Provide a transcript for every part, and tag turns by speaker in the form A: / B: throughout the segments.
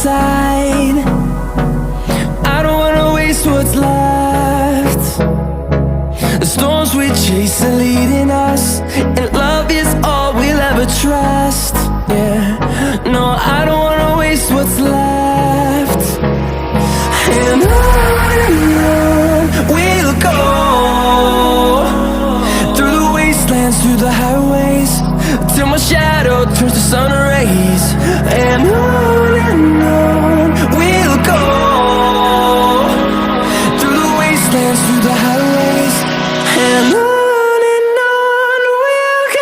A: inside. I don't wanna waste what's left. The storms we chase are leading us, and love is all we'll ever trust. Yeah, no, I don't wanna waste what's left. And on we'll go, through the wastelands, through the highways, till my shadow turns to sun rays. And on we'll go, through the wastelands, through the highways, and on we'll go.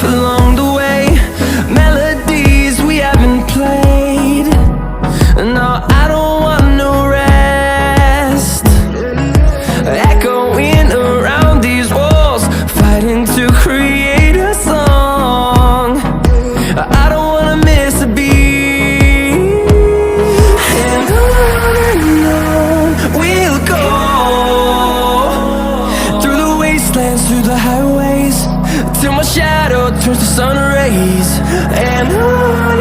A: Along the way, melodies we haven't played. No, I don't want no rest. Echoing around these walls, fighting to create a song. I don't wanna miss a beat. And on we'll go, through the wastelands, through the highways, till my shadow turns to sun rays. And on